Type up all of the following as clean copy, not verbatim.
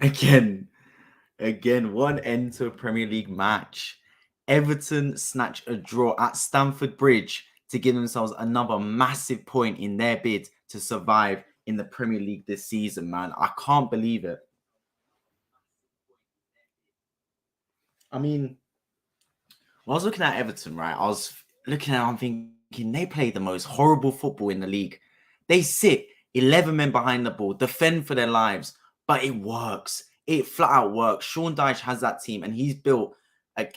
Again, one end to a Premier League match. Everton snatch a draw at Stamford Bridge to give themselves another massive point in their bid to survive in the Premier League this season, man. I can't believe it. I mean, when I was looking at Everton, right, I was looking at it, I'm thinking they play the most horrible football in the league. They sit 11 men behind the ball, defend for their lives, but it works. It flat out works. Sean Dyche has that team, and he's built a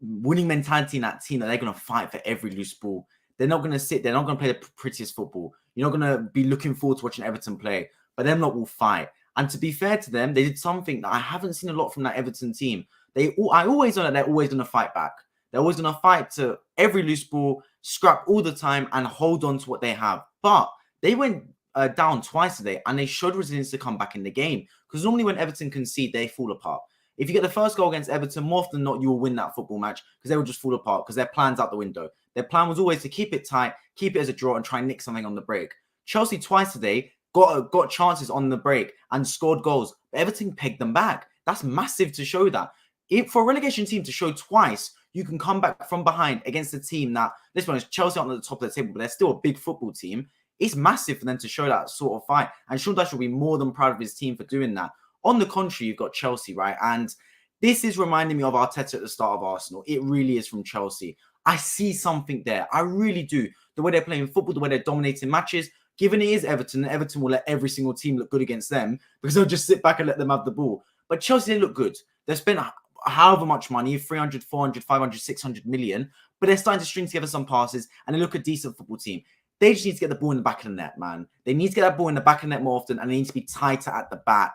winning mentality in that team that they're going to fight for every loose ball. They're not going to sit. They're not going to play the prettiest football. You're not going to be looking forward to watching Everton play, but them lot will fight. And to be fair to them, they did something that I haven't seen a lot from that Everton team. I always know that they're always going to fight back. They're always going to fight to every loose ball, scrap all the time, and hold on to what they have. But they went down twice today, and they showed resilience to come back in the game. Because normally when Everton concede, they fall apart. If you get the first goal against Everton, more often than not, you will win that football match because they will just fall apart because their plan's out the window. Their plan was always to keep it tight, keep it as a draw, and try and nick something on the break. Chelsea twice today got chances on the break and scored goals. But Everton pegged them back. That's massive to show that. If for a relegation team to show twice, you can come back from behind against a team that, let's be honest, Chelsea aren't at the top of the table, but they're still a big football team. It's massive for them to show that sort of fight. And Sean Dyche will be more than proud of his team for doing that. On the contrary, you've got Chelsea, right? And this is reminding me of Arteta at the start of Arsenal. It really is from Chelsea. I see something there. I really do. The way they're playing football, the way they're dominating matches. Given it is Everton, Everton will let every single team look good against them because they'll just sit back and let them have the ball. But Chelsea, they look good. They've spent however much money, 300, 400, 500, 600 million, but they're starting to string together some passes and they look a decent football team. They just need to get the ball in the back of the net, man. They need to get that ball in the back of the net more often and they need to be tighter at the back.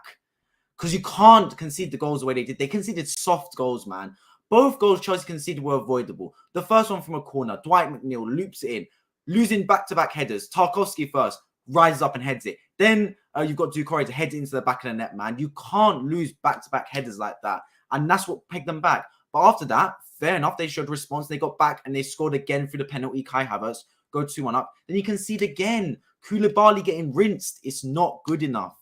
Because you can't concede the goals the way they did. They conceded soft goals, man. Both goals Chelsea conceded were avoidable. The first one from a corner, Dwight McNeil loops it in, losing back-to-back headers. Tarkowski first, rises up and heads it. Then you've got Doucouré to head it into the back of the net, man. You can't lose back-to-back headers like that. And that's what pegged them back. But after that, fair enough, they showed response. They got back and they scored again through the penalty. Kai Havertz go 2-1 up. Then you concede again. Koulibaly getting rinsed. It's not good enough.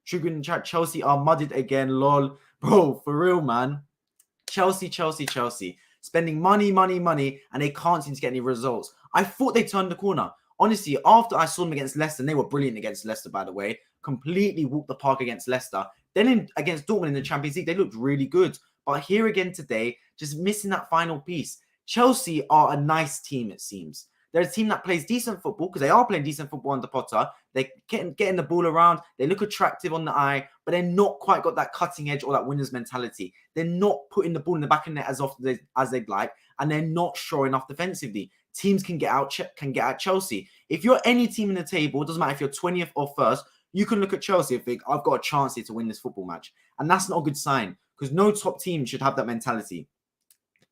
Sugar in chat, Chelsea are mudded again, lol. Bro, for real, man. Chelsea. Spending money, and they can't seem to get any results. I thought they turned the corner. Honestly, after I saw them against Leicester, and they were brilliant against Leicester, by the way, completely walked the park against Leicester. Then against Dortmund in the Champions League, they looked really good. But here again today, just missing that final piece. Chelsea are a nice team, it seems. They're a team that plays decent football because they are playing decent football under Potter. They're getting the ball around. They look attractive on the eye, but they're not quite got that cutting edge or that winner's mentality. They're not putting the ball in the back of the net as often as they'd like, and they're not sure enough defensively. Teams can get out Chelsea. If you're any team in the table, it doesn't matter if you're 20th or first, you can look at Chelsea and think, I've got a chance here to win this football match. And that's not a good sign because no top team should have that mentality.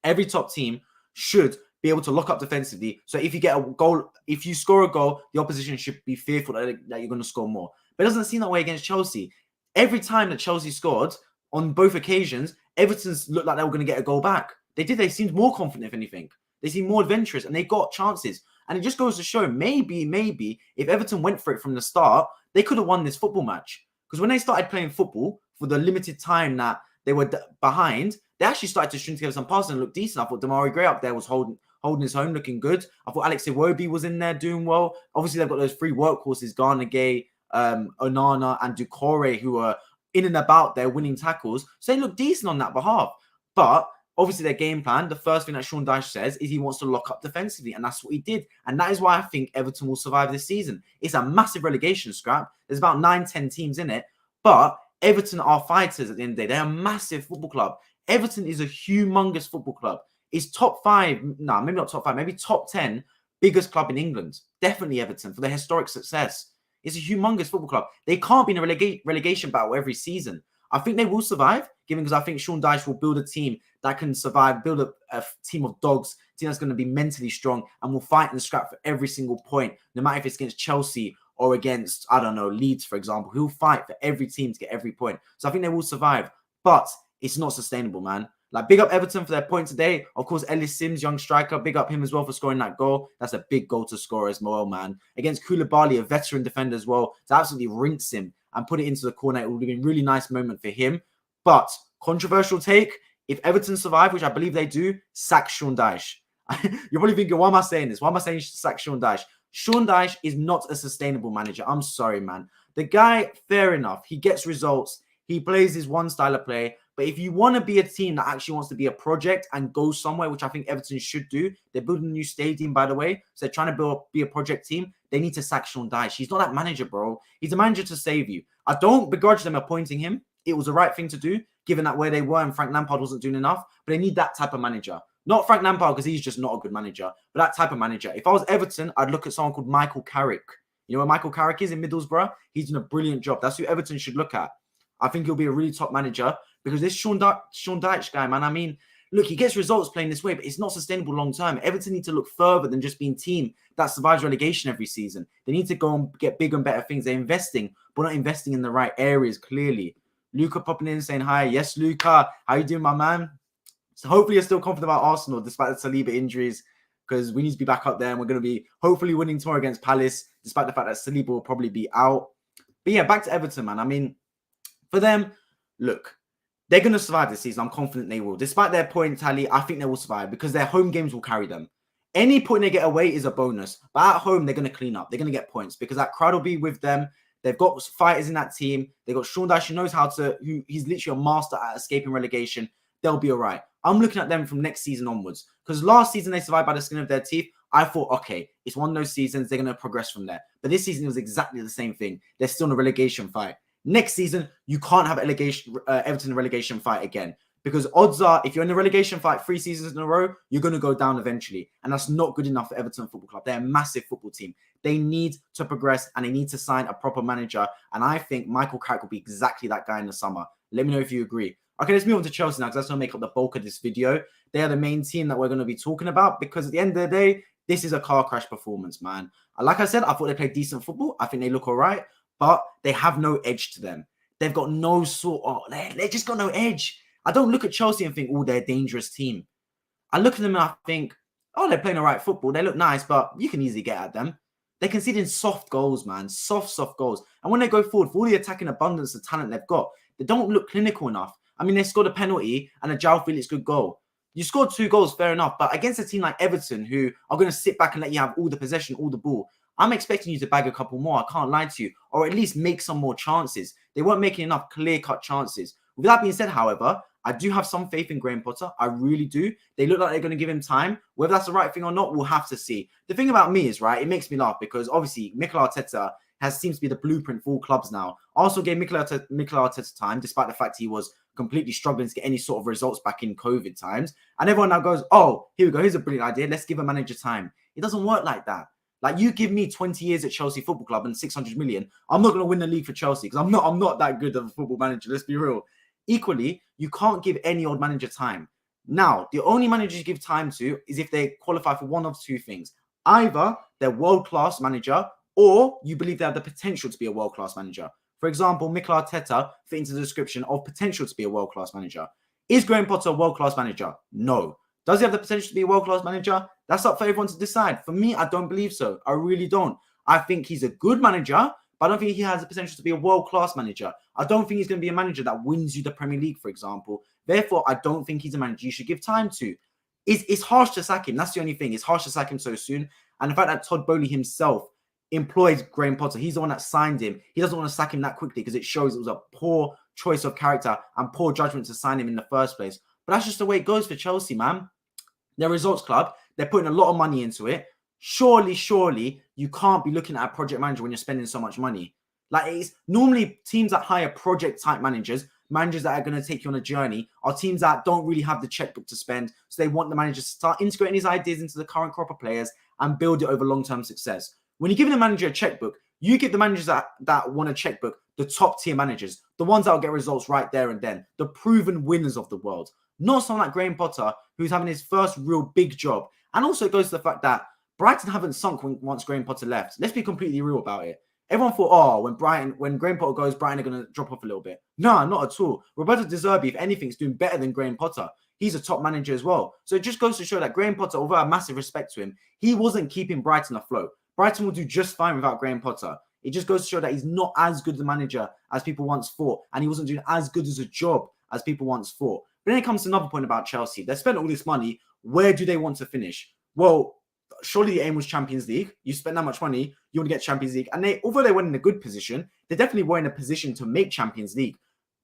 Every top team should be able to lock up defensively. So if you get a goal, if you score a goal, the opposition should be fearful that you're going to score more. But it doesn't seem that way against Chelsea. Every time that Chelsea scored on both occasions, Everton's looked like they were going to get a goal back. They did. They seemed more confident, if anything. They seemed more adventurous and they got chances. And it just goes to show maybe if Everton went for it from the start, they could have won this football match. Because when they started playing football for the limited time that they were behind, they actually started to string together some passes and look decent. I thought Damari Gray up there was holding his own, looking good. I thought Alex Iwobi was in there doing well. Obviously, they've got those three workhorses, Garner Gay, Onana, and Doucouré, who are in and about there winning tackles. So they look decent on that behalf. But obviously, their game plan, the first thing that Sean Dyche says is he wants to lock up defensively, and that's what he did. And that is why I think Everton will survive this season. It's a massive relegation scrap. There's about 9-10 teams in it, but Everton are fighters at the end of the day. They're a massive football club. Everton is a humongous football club. It's top 5, no, maybe not top 5, maybe top 10 biggest club in England. Definitely Everton for their historic success. It's a humongous football club. They can't be in a relegation battle every season. I think they will survive, given because I think Sean Dyche will build a team that can survive, build a team of dogs, a team that's going to be mentally strong and will fight and scrap for every single point, no matter if it's against Chelsea or against, I don't know, Leeds, for example. He'll fight for every team to get every point. So I think they will survive, but it's not sustainable, man. Like, big up Everton for their point today. Of course, Ellis Simms, young striker, big up him as well for scoring that goal. That's a big goal to score as well, man. Against Koulibaly, a veteran defender as well, to absolutely rinse him and put it into the corner. It would have been a really nice moment for him. But controversial take, if Everton survive, which I believe they do, sack Sean Dyche. You're probably thinking, why am I saying this? Why am I saying sack Sean Dyche? Sean Dyche is not a sustainable manager. I'm sorry, man. The guy, fair enough. He gets results. He plays his one style of play. But if you want to be a team that actually wants to be a project and go somewhere, which I think Everton should do, they're building a new stadium, by the way. So they're trying to be a project team. They need to sack Sean Dyche. He's not that manager, bro. He's a manager to save you. I don't begrudge them appointing him. It was the right thing to do, given that where they were and Frank Lampard wasn't doing enough. But they need that type of manager. Not Frank Lampard, because he's just not a good manager, but that type of manager. If I was Everton, I'd look at someone called Michael Carrick. You know where Michael Carrick is in Middlesbrough? He's doing a brilliant job. That's who Everton should look at. I think he'll be a really top manager because this Sean Dyche guy, man, I mean, look, he gets results playing this way, but it's not sustainable long term. Everton need to look further than just being a team that survives relegation every season. They need to go and get bigger and better things. They're investing, but not investing in the right areas, clearly. Luca popping in saying hi. Yes, Luca. How you doing, my man? So hopefully you're still confident about Arsenal despite the Saliba injuries, because we need to be back up there and we're going to be hopefully winning tomorrow against Palace, despite the fact that Saliba will probably be out. But yeah, back to Everton, man. I mean, for them, look, they're going to survive this season. I'm confident they will. Despite their point tally, I think they will survive because their home games will carry them. Any point they get away is a bonus. But at home, they're going to clean up. They're going to get points because that crowd will be with them. They've got fighters in that team. They've got Sean Dyche who knows how to, he's literally a master at escaping relegation. They'll be all right. I'm looking at them from next season onwards because last season they survived by the skin of their teeth. I thought, okay, it's one of those seasons. They're going to progress from there. But this season it was exactly the same thing. They're still in a relegation fight. Next season, you can't have Everton relegation fight again because odds are if you're in a relegation fight 3 seasons in a row, you're going to go down eventually. And that's not good enough for Everton Football Club. They're a massive football team. They need to progress and they need to sign a proper manager. And I think Michael Carrick will be exactly that guy in the summer. Let me know if you agree. Okay, let's move on to Chelsea now because that's going to make up the bulk of this video. They are the main team that we're going to be talking about because at the end of the day, this is a car crash performance, man. Like I said, I thought they played decent football. I think they look all right, but they have no edge to them. They've got no sort of, they just got no edge. I don't look at Chelsea and think, oh, they're a dangerous team. I look at them and I think, oh, they're playing all right football. They look nice, but you can easily get at them. They're conceding soft goals, man. Soft goals. And when they go forward, for all the attacking abundance of talent they've got, they don't look clinical enough. I mean, they scored a penalty and a João Felix good goal. You scored 2 goals, fair enough. But against a team like Everton, who are going to sit back and let you have all the possession, all the ball, I'm expecting you to bag a couple more. I can't lie to you. Or at least make some more chances. They weren't making enough clear-cut chances. With that being said, however, I do have some faith in Graham Potter. I really do. They look like they're going to give him time. Whether that's the right thing or not, we'll have to see. The thing about me is, right, it makes me laugh because obviously Mikel Arteta seems to be the blueprint for all clubs now. Arsenal gave Mikel Arteta time, despite the fact he was completely struggling to get any sort of results back in COVID times. And everyone now goes, oh, here we go. Here's a brilliant idea. Let's give a manager time. It doesn't work like that. Like you give me 20 years at Chelsea Football Club and 600 million, I'm not going to win the league for Chelsea because I'm not that good of a football manager. Let's be real. Equally, you can't give any old manager time. Now, the only managers you give time to is if they qualify for one of 2 things. Either they're world-class manager or you believe they have the potential to be a world-class manager. For example, Mikel Arteta fit into the description of potential to be a world-class manager. Is Graham Potter a world-class manager? No. Does he have the potential to be a world-class manager? That's up for everyone to decide. For me, I don't believe so. I really don't. I think he's a good manager, but I don't think he has the potential to be a world-class manager. I don't think he's going to be a manager that wins you the Premier League, for example. Therefore, I don't think he's a manager you should give time to. It's harsh to sack him. That's the only thing. It's harsh to sack him so soon. And the fact that Todd Bowley himself employed Graham Potter, he's the one that signed him. He doesn't want to sack him that quickly because it shows it was a poor choice of character and poor judgment to sign him in the first place. But that's just the way it goes for Chelsea, man. They're a results club. They're putting a lot of money into it. Surely, you can't be looking at a project manager when you're spending so much money. Like, it's normally teams that hire project-type managers that are going to take you on a journey, are teams that don't really have the checkbook to spend. So they want the manager to start integrating his ideas into the current crop of players and build it over long-term success. When you're giving a manager a checkbook, you give the managers that want a checkbook the top-tier managers, the ones that will get results right there and then, the proven winners of the world. Not someone like Graham Potter, who's having his first real big job. And also it goes to the fact that Brighton haven't sunk once Graham Potter left. Let's be completely real about it. Everyone thought, oh, when Graham Potter goes, Brighton are going to drop off a little bit. No, not at all. Roberto De Zerbi, if anything, is doing better than Graham Potter. He's a top manager as well. So it just goes to show that Graham Potter, although I have massive respect to him, he wasn't keeping Brighton afloat. Brighton will do just fine without Graham Potter. It just goes to show that he's not as good a manager as people once thought. And he wasn't doing as good as a job as people once thought. But then it comes to another point about Chelsea. They spent all this money. Where do they want to finish? Well, surely the aim was Champions League. You spend that much money, you want to get Champions League. And although they weren't in a good position, they definitely were in a position to make Champions League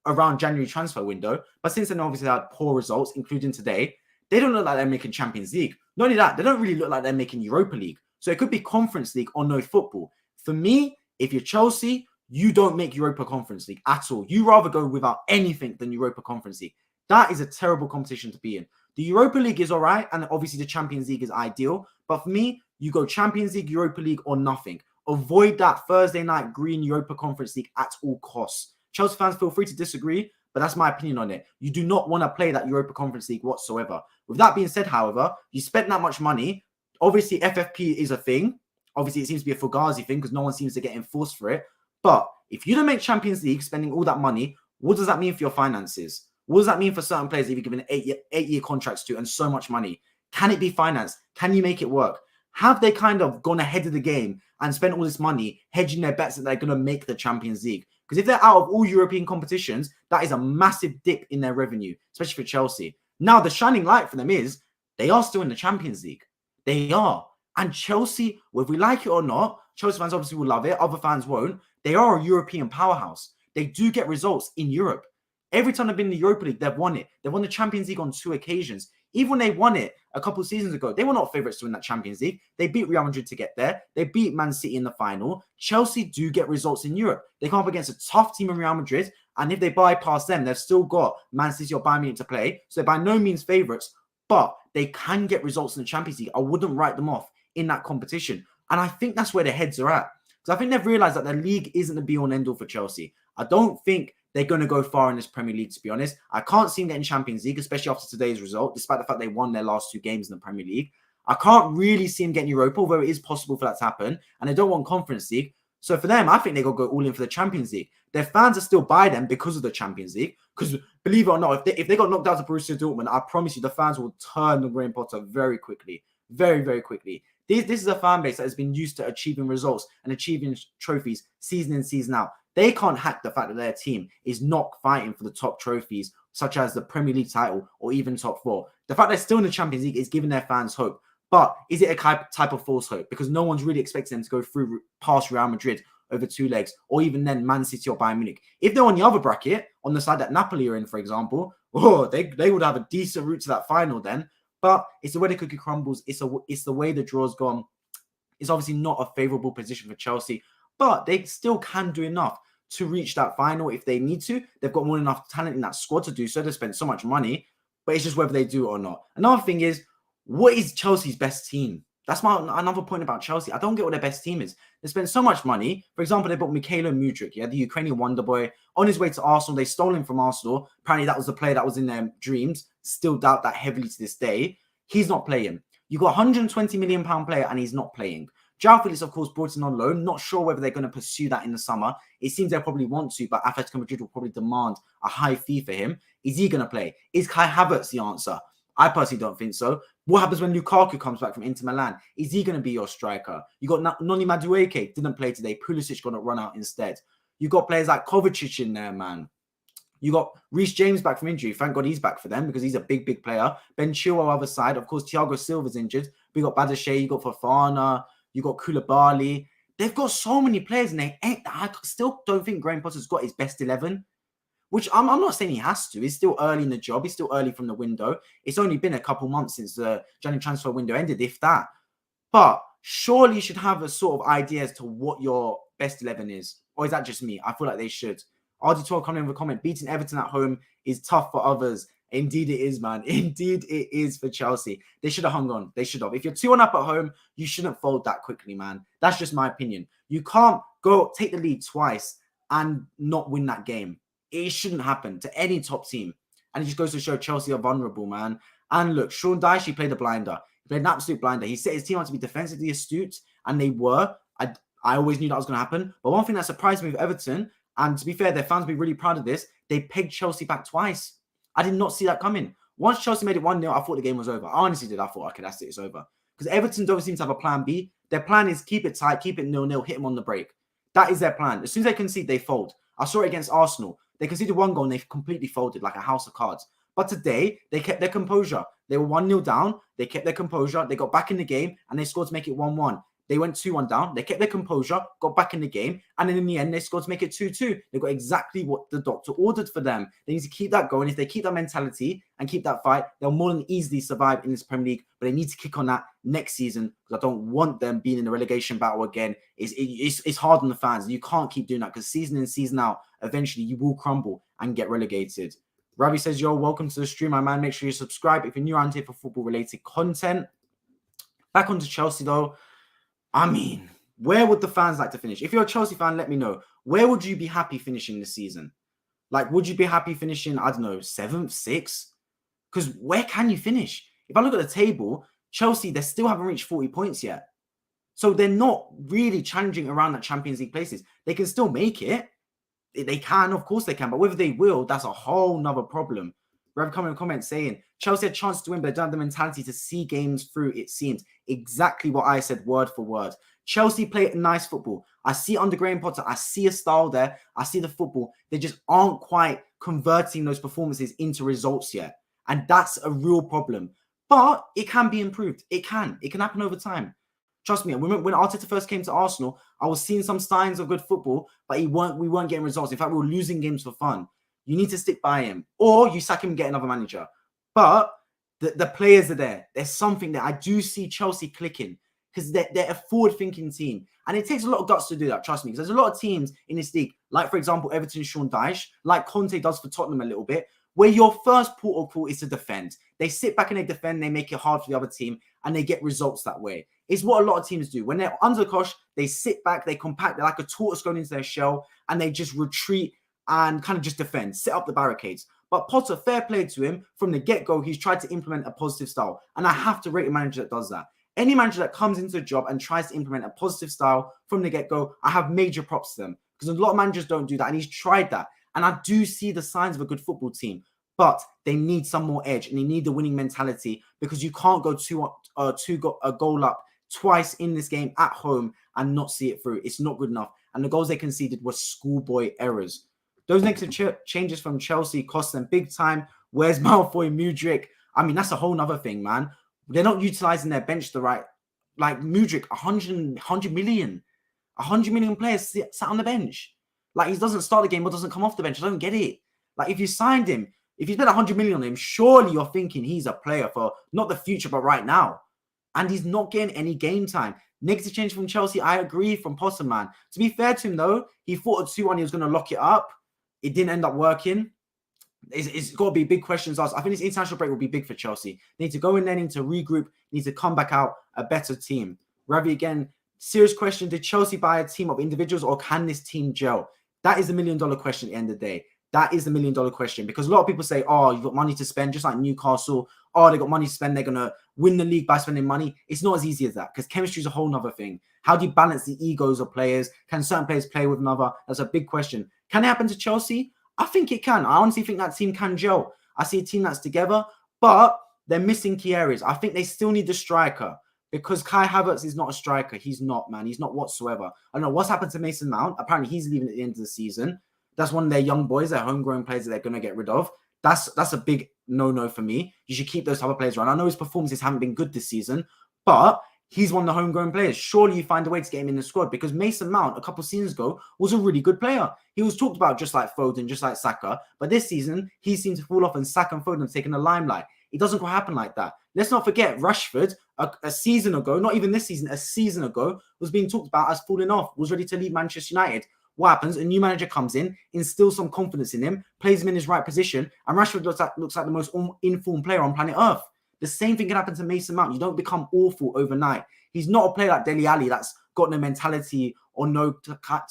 around January transfer window. But since then, obviously, they had poor results, including today. They don't look like they're making Champions League. Not only that, they don't really look like they're making Europa League. So it could be Conference League or no football. For me, if you're Chelsea, you don't make Europa Conference League at all. You rather go without anything than Europa Conference League. That is a terrible competition to be in. The Europa League is all right, and obviously the Champions League is ideal. But for me, you go Champions League, Europa League, or nothing. Avoid that Thursday night green Europa Conference League at all costs. Chelsea fans, feel free to disagree, but that's my opinion on it. You do not want to play that Europa Conference League whatsoever. With that being said, however, you spent that much money. Obviously, FFP is a thing. Obviously, it seems to be a Fugazi thing because no one seems to get enforced for it. But if you don't make Champions League, spending all that money, what does that mean for your finances? What does that mean for certain players that you've given eight-year contracts to and so much money? Can it be financed? Can you make it work? Have they kind of gone ahead of the game and spent all this money hedging their bets that they're going to make the Champions League? Because if they're out of all European competitions, that is a massive dip in their revenue, especially for Chelsea. Now, the shining light for them is they are still in the Champions League. They are. And Chelsea, whether we like it or not, Chelsea fans obviously will love it. Other fans won't. They are a European powerhouse. They do get results in Europe. Every time they've been in the Europa League, they've won it. They've won the Champions League on 2 occasions. Even when they won it a couple of seasons ago, they were not favourites to win that Champions League. They beat Real Madrid to get there. They beat Man City in the final. Chelsea do get results in Europe. They come up against a tough team in Real Madrid, and if they bypass them, they've still got Man City or Bayern Munich to play. So they're by no means favourites, but they can get results in the Champions League. I wouldn't write them off in that competition. And I think that's where their heads are at. Because I think they've realised that the league isn't the be-all and end-all for Chelsea. I don't think they're going to go far in this Premier League, to be honest. I can't see them getting Champions League, especially after today's result, despite the fact they won their last 2 games in the Premier League. I can't really see them getting Europa, although it is possible for that to happen. And they don't want Conference League. So for them, I think they're going to go all in for the Champions League. Their fans are still by them because of the Champions League. Because believe it or not, if they got knocked out to Borussia Dortmund, I promise you the fans will turn the Graham Potter very quickly. Very, very quickly. This is a fan base that has been used to achieving results and achieving trophies season in, season out. They can't hack the fact that their team is not fighting for the top trophies, such as the Premier League title or even top 4. The fact they're still in the Champions League is giving their fans hope. But is it a type of false hope? Because no one's really expecting them to go through past Real Madrid over 2 legs, or even then Man City or Bayern Munich. If they're on the other bracket, on the side that Napoli are in, for example, they would have a decent route to that final then. But it's the way the cookie crumbles. It's the way the draw's gone. It's obviously not a favourable position for Chelsea, but they still can do enough to reach that final if they need to. They've got more than enough talent in that squad to do so. They spend so much money, but it's just whether they do it or not. Another thing is, what is Chelsea's best team? That's another point about Chelsea. I don't get what their best team is. They spend so much money. For example, they bought Mikhailo Mudryk, the Ukrainian wonder boy, on his way to Arsenal. They stole him from Arsenal. Apparently, that was the player that was in their dreams. Still doubt that heavily to this day. He's not playing. You got a £120 million player, and he's not playing. João Felix, of course, brought in on loan. Not sure whether they're going to pursue that in the summer. It seems they'll probably want to, but Atletico Madrid will probably demand a high fee for him. Is he going to play? Is Kai Havertz the answer? I personally don't think so. What happens when Lukaku comes back from Inter Milan? Is he going to be your striker? You got Noni Madueke, didn't play today. Pulisic going to run out instead. You got players like Kovacic in there, man. You got Reece James back from injury. Thank God he's back for them because he's a big, big player. Ben Chilwell other side. Of course, Thiago Silva's injured. We got Badache, you got Fofana, you got Koulibaly. They've got so many players, and I still don't think Graham Potter's got his best 11. Which I'm not saying he has to. He's still early in the job. He's still early from the window. It's only been a couple months since the January transfer window ended, if that. But surely you should have a sort of idea as to what your best 11 is. Or is that just me? I feel like they should. RD12 coming in with a comment. Beating Everton at home is tough for others. Indeed it is, man. Indeed it is for Chelsea. They should have hung on. They should have. If you're 2-1 up at home, you shouldn't fold that quickly, man. That's just my opinion. You can't go take the lead twice and not win that game. It shouldn't happen to any top team. And it just goes to show Chelsea are vulnerable, man. And look, Sean Dyche, he played a blinder. He played an absolute blinder. He set his team up to be defensively astute, and they were. I always knew that was going to happen. But one thing that surprised me with Everton, and to be fair, their fans will be really proud of this, they pegged Chelsea back twice. I did not see that coming. Once Chelsea made it 1-0, I thought the game was over. I honestly did. I thought, okay, that's it, it's over. Because Everton don't seem to have a plan B. Their plan is keep it tight, keep it 0-0, hit them on the break. That is their plan. As soon as they concede, they fold. I saw it against Arsenal. They conceded 1 goal and they've completely folded like a house of cards. But today, they kept their composure. They were 1-0 down. They kept their composure. They got back in the game and they scored to make it 1-1. They went 2-1 down. They kept their composure, got back in the game. And then in the end, they scored to make it 2-2. They got exactly what the doctor ordered for them. They need to keep that going. If they keep that mentality and keep that fight, they'll more than easily survive in this Premier League. But they need to kick on that next season because I don't want them being in the relegation battle again. It's hard on the fans. You can't keep doing that because season in, season out, eventually you will crumble and get relegated. Ravi says, yo, welcome to the stream, my man. Make sure you subscribe if you're new around here for football-related content. Back onto Chelsea, though. I mean, where would the fans like to finish? If you're a Chelsea fan, let me know. Where would you be happy finishing this season? Like, would you be happy finishing, I don't know, 7th, 6th? Because where can you finish? If I look at the table, Chelsea, they still haven't reached 40 points yet. So they're not really challenging around that Champions League places. They can still make it. They can, of course they can. But whether they will, that's a whole nother problem. Rev coming in comments saying, Chelsea had a chance to win, but they don't have the mentality to see games through, it seems. Exactly what I said, word for word. Chelsea play nice football. I see under Graham Potter. I see a style there. I see the football. They just aren't quite converting those performances into results yet. And that's a real problem. But it can be improved. It can. It can happen over time. Trust me, when Arteta first came to Arsenal, I was seeing some signs of good football, but we weren't getting results. In fact, we were losing games for fun. You need to stick by him. Or you sack him and get another manager. But the players are there. There's something that I do see Chelsea clicking because they're a forward-thinking team. And it takes a lot of guts to do that, trust me. Because there's a lot of teams in this league, like, for example, Everton, Sean Dyche, like Conte does for Tottenham a little bit, where your first port of call is to defend. They sit back and they defend, they make it hard for the other team, and they get results that way. It's what a lot of teams do. When they're under the cosh, they sit back, they compact, they're like a tortoise going into their shell, and they just retreat and kind of just defend, set up the barricades. But Potter, fair play to him, from the get-go, he's tried to implement a positive style. And I have to rate a manager that does that. Any manager that comes into a job and tries to implement a positive style from the get-go, I have major props to them. Because a lot of managers don't do that, and he's tried that. And I do see the signs of a good football team. But they need some more edge, and they need the winning mentality, because you can't go a goal up twice in this game at home and not see it through. It's not good enough. And the goals they conceded were schoolboy errors. Those negative changes from Chelsea cost them big time. Where's Malfoy, Mudryk? I mean, that's a whole nother thing, man. They're not utilizing their bench the right. Like Mudryk, 100 million. 100 million players sat on the bench. Like, he doesn't start the game or doesn't come off the bench. I don't get it. Like, if you signed him, if you spent 100 million on him, surely you're thinking he's a player for not the future, but right now. And he's not getting any game time. Negative change from Chelsea, I agree, from Potter, man. To be fair to him, though, he thought a 2-1 he was going to lock it up. It didn't end up working. It's got to be big questions asked. I think this international break will be big for Chelsea. They need to go in there, need to regroup, need to come back out a better team. Ravi, again, serious question. Did Chelsea buy a team of individuals, or can this team gel? That is the $1 million question at the end of the day. That is the $1 million question, because a lot of people say, oh, you've got money to spend, just like Newcastle. Oh, they got money to spend. They're going to win the league by spending money. It's not as easy as that, because chemistry is a whole nother thing. How do you balance the egos of players? Can certain players play with another? That's a big question. Can it happen to Chelsea? I think it can. I honestly think that team can gel. I see a team that's together, but they're missing key areas. I think they still need the striker, because Kai Havertz is not a striker. He's not, man. He's not whatsoever. I don't know what's happened to Mason Mount. Apparently, he's leaving at the end of the season. That's one of their young boys, their homegrown players that they're going to get rid of. That's a big no-no for me. You should keep those type of players around. I know his performances haven't been good this season, but he's one of the homegrown players. Surely you find a way to get him in the squad, because Mason Mount, a couple of seasons ago, was a really good player. He was talked about just like Foden, just like Saka. But this season, he seemed to fall off, and Saka and Foden have taken the limelight. It doesn't quite happen like that. Let's not forget, Rashford, a season ago, not even this season, a season ago, was being talked about as falling off, was ready to leave Manchester United. What happens? A new manager comes in, instills some confidence in him, plays him in his right position, and Rashford looks like the most informed player on planet Earth. The same thing can happen to Mason Mount. You don't become awful overnight. He's not a player like Dele Alli that's got no mentality or no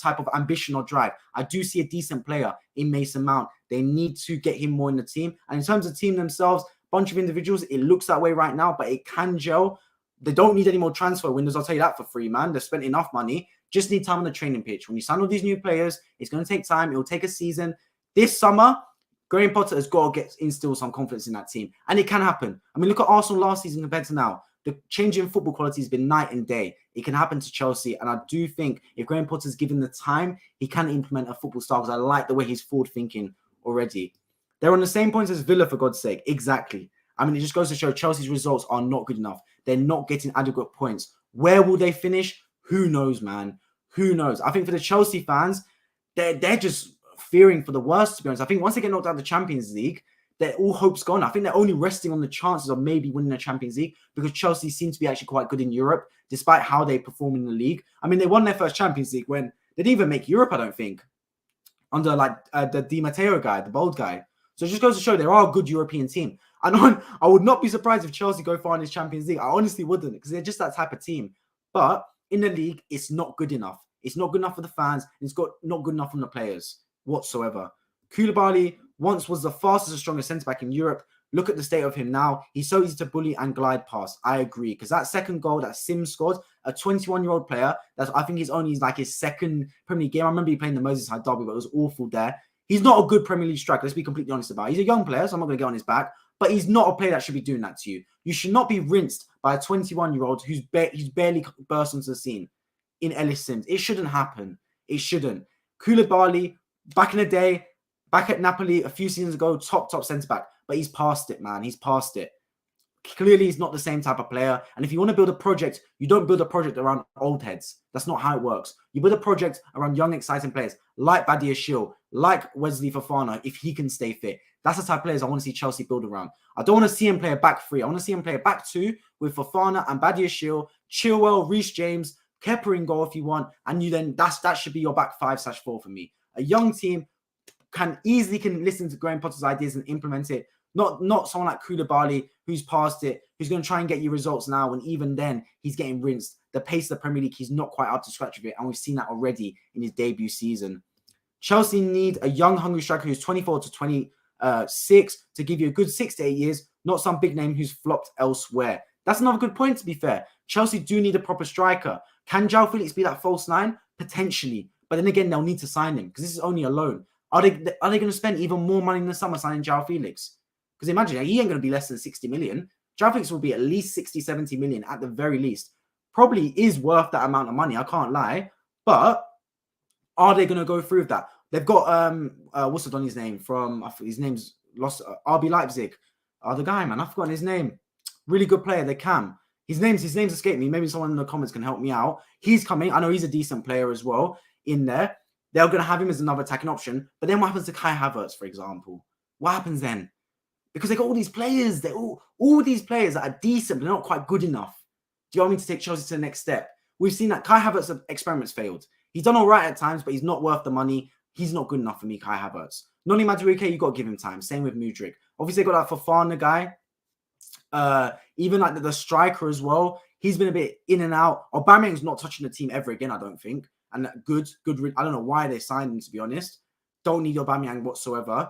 type of ambition or drive. I do see a decent player in Mason Mount. They need to get him more in the team. And in terms of the team themselves, bunch of individuals, it looks that way right now, but it can gel. They don't need any more transfer windows. I'll tell you that for free, man. They've spent enough money. Just need time on the training pitch. When you sign all these new players, it's going to take time. It will take a season. This summer, Graham Potter has got to instill some confidence in that team. And it can happen. I mean, look at Arsenal last season compared to now. The change in football quality has been night and day. It can happen to Chelsea. And I do think if Graham Potter's given the time, he can implement a football style, because I like the way he's forward thinking already. They're on the same points as Villa, for God's sake. Exactly. I mean, it just goes to show Chelsea's results are not good enough. They're not getting adequate points. Where will they finish? Who knows, man? Who knows? I think for the Chelsea fans, they're just fearing for the worst, to be honest. I think once they get knocked out of the Champions League, all hope's gone. I think they're only resting on the chances of maybe winning the Champions League because Chelsea seems to be actually quite good in Europe, despite how they perform in the league. I mean, they won their first Champions League when they didn't even make Europe, I don't think, under the Di Matteo guy, the bold guy. So it just goes to show they are a good European team. I would not be surprised if Chelsea go far in this Champions League. I honestly wouldn't, because they're just that type of team. But in the league, it's not good enough. It's not good enough for the fans. And it's not good enough from the players whatsoever. Koulibaly once was the fastest and strongest centre-back in Europe. Look at the state of him now. He's so easy to bully and glide past. I agree. Because that second goal that Simms scored, a 21-year-old player, I think he's only like his second Premier League game. I remember he playing the Merseyside derby, but it was awful there. He's not a good Premier League striker. Let's be completely honest about it. He's a young player, so I'm not going to get on his back. But he's not a player that should be doing that to you. You should not be rinsed by a 21-year-old who's barely burst onto the scene in Ellis Simms. It shouldn't happen. It shouldn't. Koulibaly, back in the day, back at Napoli a few seasons ago, top centre-back. But he's past it, man. He's past it. Clearly, he's not the same type of player. And if you want to build a project, you don't build a project around old heads. That's not how it works. You build a project around young, exciting players like Badiashile, like Wesley Fofana, if he can stay fit. That's the type of players I want to see Chelsea build around. I don't want to see him play a back three. I want to see him play a back two with Fofana and Badiashile, Chilwell, Reece James, Kepa in goal if you want. And that should be your back 5/4 for me. A young team can listen to Graham Potter's ideas and implement it. Not someone like Koulibaly who's past it, who's going to try and get you results now, and even then he's getting rinsed. The pace of the Premier League, he's not quite up to scratch with it, and we've seen that already in his debut season. Chelsea need a young, hungry striker who's 24 to 26 to give you a good 6 to 8 years, not some big name who's flopped elsewhere. That's another good point, to be fair. Chelsea do need a proper striker. Can João Felix be that false nine? Potentially. But then again, they'll need to sign him because this is only a loan. Are they going to spend even more money in the summer signing João Felix? Because imagine, he ain't going to be less than 60 million. João Felix will be at least 60, 70 million at the very least. Probably is worth that amount of money, I can't lie. But are they going to go through with that? They've got, what's his name? His name's lost, RB Leipzig. The guy, man, I've forgotten his name. Really good player, they can. His name's escaped me. Maybe someone in the comments can help me out. He's coming. I know he's a decent player as well in there. They're going to have him as another attacking option. But then what happens to Kai Havertz, for example? What happens then? Because they got all these players. They're all these players that are decent, but they're not quite good enough. Do you want me to take Chelsea to the next step? We've seen that Kai Havertz's experiments failed. He's done all right at times, but he's not worth the money. He's not good enough for me, Kai Havertz. Noni Madueke, you got to give him time. Same with Mudryk. Obviously, they got that Fofana guy. Even like the striker as well. He's been a bit in and out. Aubameyang's not touching the team ever again, I don't think. And good. I don't know why they signed him, to be honest. Don't need Aubameyang whatsoever.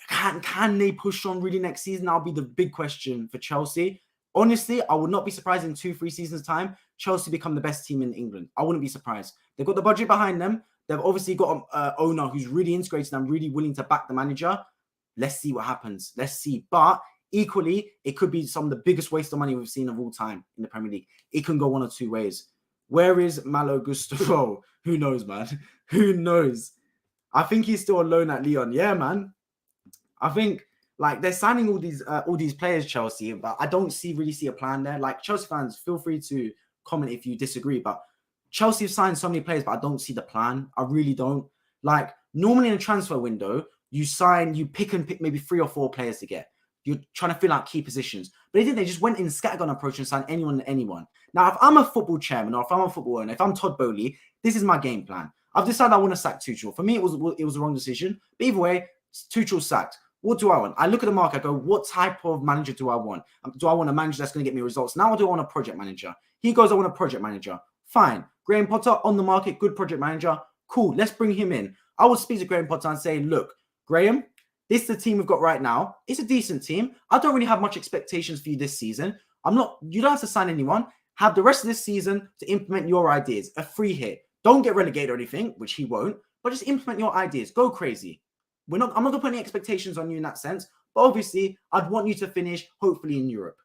Can they push on really next season? That'll be the big question for Chelsea. Honestly, I would not be surprised in 2-3 seasons' time, Chelsea become the best team in England. I wouldn't be surprised. They've got the budget behind them. They've obviously got an owner who's really integrated and really willing to back the manager. Let's see what happens. Let's see. But equally, it could be some of the biggest waste of money we've seen of all time in the Premier League. It can go one or two ways. Where is Malo Gustavo? Who knows, man? Who knows? I think he's still alone at Lyon. Yeah, man. I think like they're signing all these players, Chelsea, but I don't really see a plan there. Like Chelsea fans, feel free to comment if you disagree. But Chelsea have signed so many players, but I don't see the plan. I really don't. Like normally in a transfer window, you pick maybe 3 or 4 players to get. You're trying to fill out key positions. But they just went in scattergun approach and signed anyone. Now, if I'm a football chairman or if I'm a football owner, if I'm Todd Bowley, this is my game plan. I've decided I want to sack Tuchel. For me, it was the wrong decision. But either way, Tuchel sacked. What do I want? I look at the market, I go, what type of manager do I want? Do I want a manager that's going to get me results now, or do I want a project manager? He goes, I want a project manager. Fine. Graham Potter on the market, good project manager. Cool, let's bring him in. I would speak to Graham Potter and say, look, Graham, this is the team we've got right now. It's a decent team. I don't really have much expectations for you this season. You don't have to sign anyone. Have the rest of this season to implement your ideas. A free hit. Don't get relegated or anything, which he won't, but just implement your ideas. Go crazy. I'm not going to put any expectations on you in that sense, but obviously, I'd want you to finish, hopefully, in Europe.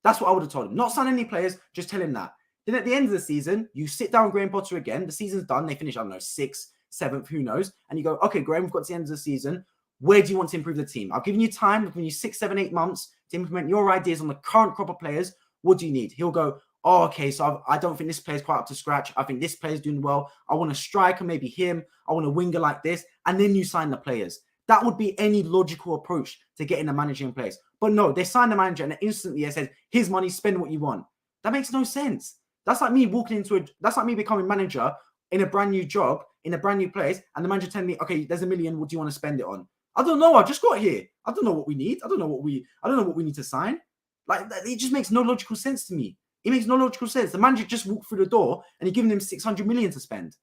That's what I would have told him. Not sign any players, just tell him that. Then at the end of the season, you sit down with Graham Potter again. The season's done. They finish, I don't know, 6th, 7th, who knows? And you go, okay, Graham, we've got to the end of the season. Where do you want to improve the team? I've given you time, I've given you 6, 7, 8 months to implement your ideas on the current crop of players. What do you need? He'll go, oh, okay, so I don't think this player's quite up to scratch. I think this player's doing well. I want a striker, maybe him. I want a winger like this. And then you sign the players. That would be any logical approach to getting a manager in place. But no, they sign the manager and instantly they said, here's money, spend what you want. That makes no sense. That's like me that's like me becoming manager in a brand new job, in a brand new place, and the manager telling me, okay, there's $1 million, what do you want to spend it on? I don't know. I just got here. I don't know what we need. I don't know what we need to sign. Like, it just makes no logical sense to me. It makes no logical sense. The manager just walked through the door and you're giving him 600 million to spend.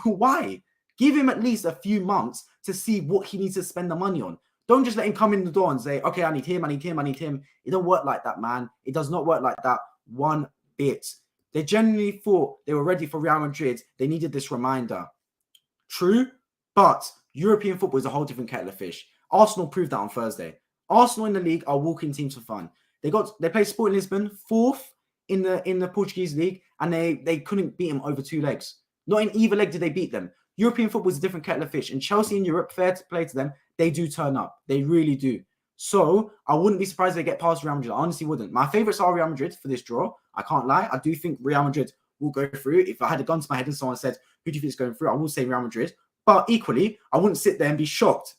Why? Give him at least a few months to see what he needs to spend the money on. Don't just let him come in the door and say, okay, I need him, I need him, I need him. It don't work like that, man. It does not work like that one bit. They genuinely thought they were ready for Real Madrid. They needed this reminder. True, but European football is a whole different kettle of fish. Arsenal proved that on Thursday. Arsenal in the league are walking teams for fun. They played Sporting Lisbon 4th in the Portuguese league, and they couldn't beat them over 2 legs. Not in either leg did they beat them. European football is a different kettle of fish. And Chelsea in Europe, fair to play to them, they do turn up. They really do. So I wouldn't be surprised if they get past Real Madrid. I honestly wouldn't. My favourites are Real Madrid for this draw. I can't lie. I do think Real Madrid will go through. If I had a gun to my head and someone said, who do you think is going through? I will say Real Madrid. But equally, I wouldn't sit there and be shocked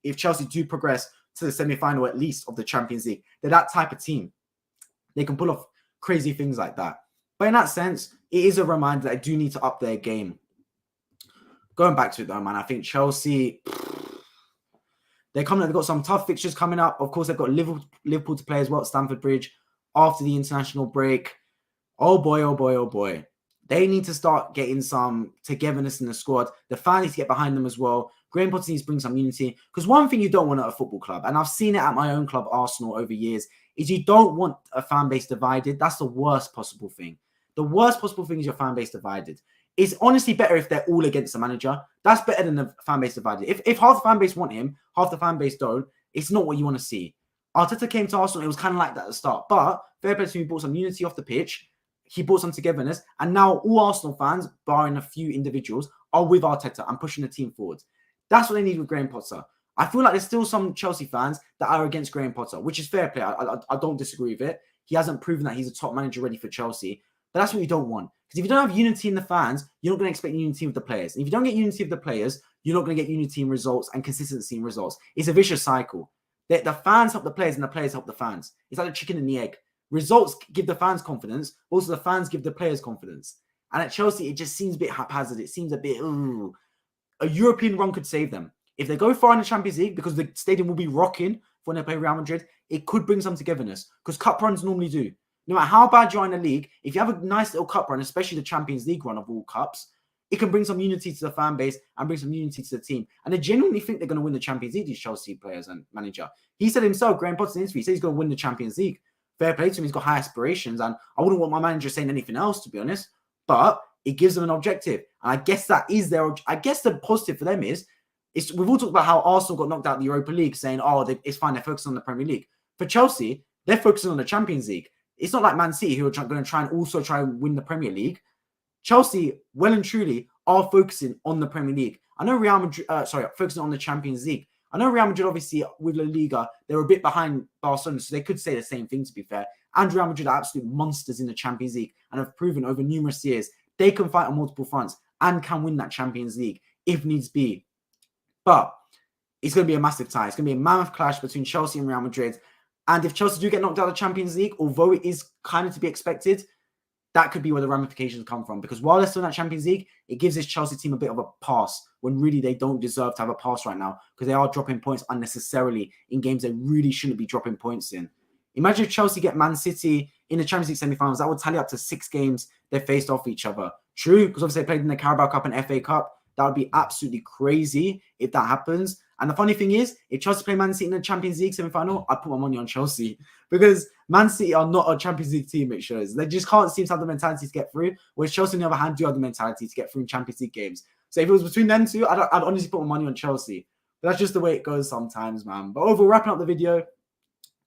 if Chelsea do progress to the semi-final at least of the Champions League. They're that type of team. They can pull off crazy things like that. But in that sense, it is a reminder that I do need to up their game. Going back to it though, man, I think Chelsea, they've got some tough fixtures coming up. Of course, they've got Liverpool to play as well at Stamford Bridge after the international break. Oh boy, oh boy, oh boy. They need to start getting some togetherness in the squad. The fans need to get behind them as well. Graham Potter needs to bring some unity. Because one thing you don't want at a football club, and I've seen it at my own club, Arsenal, over years, is you don't want a fan base divided. That's the worst possible thing. The worst possible thing is your fan base divided. It's honestly better if they're all against the manager. That's better than the fan base divided. If half the fan base want him, half the fan base don't, it's not what you want to see. Arteta came to Arsenal, it was kind of like that at the start. But fair play to him, he brought some unity off the pitch. He brought some togetherness. And now all Arsenal fans, barring a few individuals, are with Arteta and pushing the team forward. That's what they need with Graham Potter. I feel like there's still some Chelsea fans that are against Graham Potter, which is fair play. I don't disagree with it. He hasn't proven that he's a top manager ready for Chelsea. But that's what you don't want. Because if you don't have unity in the fans, you're not going to expect unity with the players. And if you don't get unity with the players, you're not going to get unity in results and consistency in results. It's a vicious cycle. The fans help the players and the players help the fans. It's like the chicken and the egg. Results give the fans confidence. Also, the fans give the players confidence. And at Chelsea, it just seems a bit haphazard. It seems a bit, ooh. A European run could save them. If they go far in the Champions League, because the stadium will be rocking when they play Real Madrid, it could bring some togetherness. Because cup runs normally do. No matter how bad you are in the league, if you have a nice little cup run, especially the Champions League run of all cups, it can bring some unity to the fan base and bring some unity to the team. And they genuinely think they're going to win the Champions League, these Chelsea players and manager. He said himself, Graham Potter's interview, he said he's going to win the Champions League. Fair play to him, he's got high aspirations. And I wouldn't want my manager saying anything else, to be honest. But it gives them an objective. And I guess that is I guess the positive for them is, we've all talked about how Arsenal got knocked out of the Europa League, saying, oh, it's fine, they're focusing on the Premier League. For Chelsea, they're focusing on the Champions League. It's not like Man City, who are going to try and win the Premier League. Chelsea, well and truly, are focusing on the Premier League. I know Real Madrid, focusing on the Champions League. I know Real Madrid, obviously, with La Liga, they were a bit behind Barcelona, so they could say the same thing, to be fair. And Real Madrid are absolute monsters in the Champions League and have proven over numerous years they can fight on multiple fronts and can win that Champions League if needs be. But it's going to be a massive tie. It's going to be a mammoth clash between Chelsea and Real Madrid. And if Chelsea do get knocked out of the Champions League, although it is kind of to be expected, that could be where the ramifications come from. Because while they're still in that Champions League, it gives this Chelsea team a bit of a pass when really they don't deserve to have a pass right now because they are dropping points unnecessarily in games they really shouldn't be dropping points in. Imagine if Chelsea get Man City in the Champions League semi-finals. That would tally up to 6 games they faced off each other. True, because obviously they played in the Carabao Cup and FA Cup. That would be absolutely crazy if that happens. And the funny thing is, if Chelsea play Man City in the Champions League semi-final, I put my money on Chelsea because Man City are not a Champions League team, it shows. They just can't seem to have the mentality to get through, whereas Chelsea, on the other hand, do have the mentality to get through in Champions League games. So if it was between them two, I'd honestly put my money on Chelsea. But that's just the way it goes sometimes, man. But overall, wrapping up the video,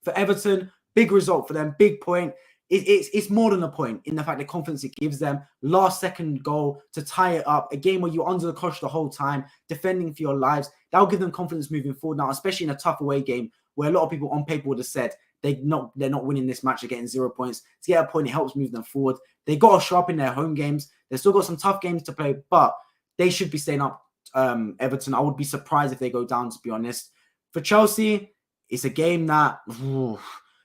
for Everton, big result for them, big point. it's more than a point in the fact that confidence it gives them. Last second goal to tie it up, a game where you're under the cosh the whole time, defending for your lives. That'll give them confidence moving forward now, especially in a tough away game where a lot of people on paper would have said they're not winning this match. They're getting 0 points. To get a point, it helps move them forward. They got to sharpen their home games. They've still got some tough games to play, but they should be staying up. Everton, I would be surprised if they go down, to be honest. For Chelsea, it's a game that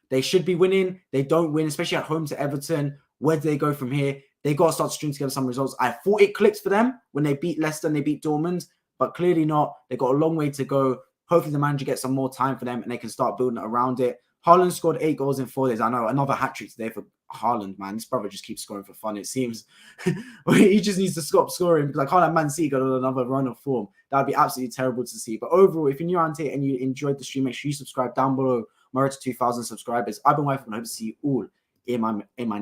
they should be winning. They don't win, especially at home to Everton. Where do they go from here? They got to start to string together some results. I thought it clicked for them when they beat Leicester and they beat Dortmund, but clearly not. They got a long way to go. Hopefully the manager gets some more time for them and they can start building it around it. Haaland scored 8 goals in 4 days. I know, another hat-trick today for Haaland, man. This brother just keeps scoring for fun, it seems. He just needs to stop scoring because I can't have Man City got another run of form. That would be absolutely terrible to see. But overall, if you're new around here and you enjoyed the stream, make sure you subscribe down below. I'm already to 2,000 subscribers. I've been waiting and I hope to see you all in my next